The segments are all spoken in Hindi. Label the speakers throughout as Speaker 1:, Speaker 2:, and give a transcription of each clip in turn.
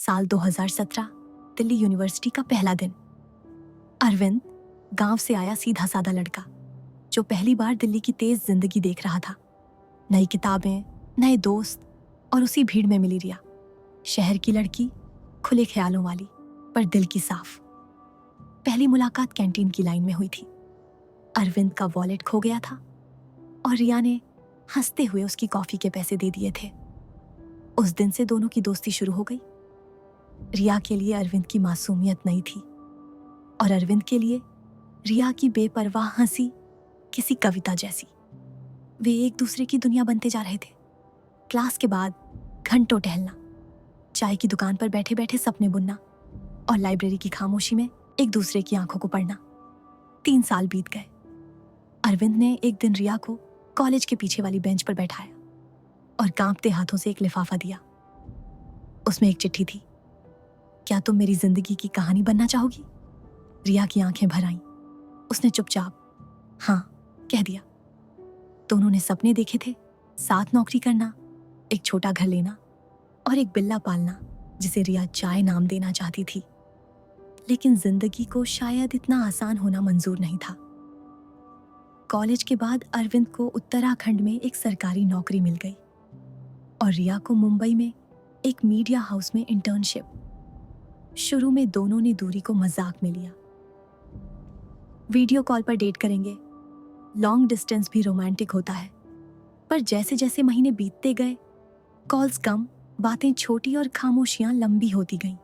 Speaker 1: साल 2017, दिल्ली यूनिवर्सिटी का पहला दिन। अरविंद गांव से आया सीधा साधा लड़का जो पहली बार दिल्ली की तेज जिंदगी देख रहा था। नई किताबें, नए दोस्त और उसी भीड़ में मिली रिया। शहर की लड़की, खुले ख्यालों वाली, पर दिल की साफ। पहली मुलाकात कैंटीन की लाइन में हुई थी। अरविंद का वॉलेट खो गया था और रिया ने हंसते हुए उसकी कॉफी के पैसे दे दिए थे। उस दिन से दोनों की दोस्ती शुरू हो गई। रिया के लिए अरविंद की मासूमियत नई थी और अरविंद के लिए रिया की बेपरवाह हंसी किसी कविता जैसी। वे एक दूसरे की दुनिया बनते जा रहे थे। क्लास के बाद घंटों टहलना, चाय की दुकान पर बैठे बैठे सपने बुनना और लाइब्रेरी की खामोशी में एक दूसरे की आंखों को पढ़ना। 3 साल बीत गए। अरविंद ने एक दिन रिया को कॉलेज के पीछे वाली बेंच पर बैठाया और कांपते हाथों से एक लिफाफा दिया। उसमें एक चिट्ठी थी। क्या तुम मेरी जिंदगी की कहानी बनना चाहोगी? रिया की आंखें भर आईं। उसने चुपचाप हाँ कह दिया। दोनों ने सपने देखे थे, साथ नौकरी करना, एक छोटा घर लेना और एक बिल्ला पालना जिसे रिया चाय नाम देना चाहती थी। लेकिन जिंदगी को शायद इतना आसान होना मंजूर नहीं था। कॉलेज के बाद अरविंद को उत्तराखंड में एक सरकारी नौकरी मिल गई और रिया को मुंबई में एक मीडिया हाउस में इंटर्नशिप। शुरू में दोनों ने दूरी को मजाक में लिया। वीडियो कॉल पर डेट करेंगे, लॉन्ग डिस्टेंस भी रोमांटिक होता है। पर जैसे जैसे महीने बीतते गए, कॉल्स कम, बातें छोटी और खामोशियां लंबी होती गईं।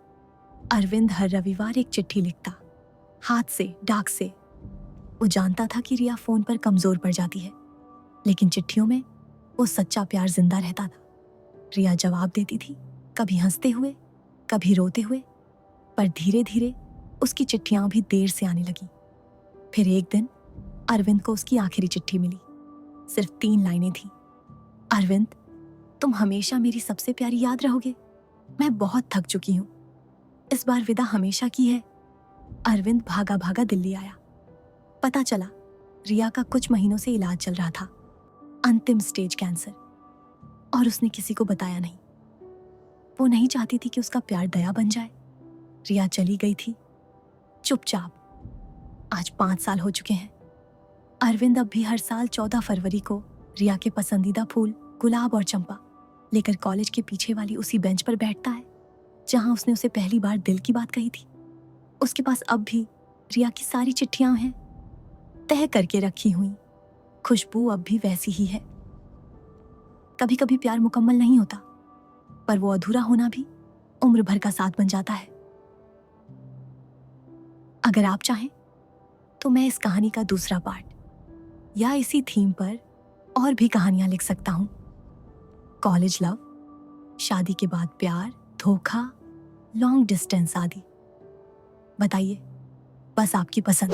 Speaker 1: अरविंद हर रविवार एक चिट्ठी लिखता, हाथ से, डाक से। वो जानता था कि रिया फोन पर कमजोर पड़ जाती है, लेकिन चिट्ठियों में वो सच्चा प्यार जिंदा रहता था। रिया जवाब देती थी, कभी हंसते हुए, कभी रोते हुए, पर धीरे धीरे उसकी चिट्ठियां भी देर से आने लगी। फिर एक दिन अरविंद को उसकी आखिरी चिट्ठी मिली। सिर्फ 3 लाइनें थी। अरविंद, तुम हमेशा मेरी सबसे प्यारी याद रहोगे। मैं बहुत थक चुकी हूँ। इस बार विदा हमेशा की है। अरविंद भागा भागा दिल्ली आया। पता चला रिया का कुछ महीनों से इलाज चल रहा था, अंतिम स्टेज कैंसर, और उसने किसी को बताया नहीं। वो नहीं चाहती थी कि उसका प्यार दया बन जाए। रिया चली गई थी चुपचाप। आज 5 साल हो चुके हैं। अरविंद अब भी हर साल 14 फरवरी को रिया के पसंदीदा फूल गुलाब और चंपा लेकर कॉलेज के पीछे वाली उसी बेंच पर बैठता है जहां उसने उसे पहली बार दिल की बात कही थी। उसके पास अब भी रिया की सारी चिट्ठियां हैं, तह करके रखी हुई। खुशबू अब भी वैसी ही है। कभी कभी प्यार मुकम्मल नहीं होता, पर वो अधूरा होना भी उम्र भर का साथ बन जाता है। अगर आप चाहें तो मैं इस कहानी का दूसरा पार्ट या इसी थीम पर और भी कहानियां लिख सकता हूं। कॉलेज लव, शादी के बाद प्यार, धोखा, लॉन्ग डिस्टेंस आदि। बताइए, बस आपकी पसंद।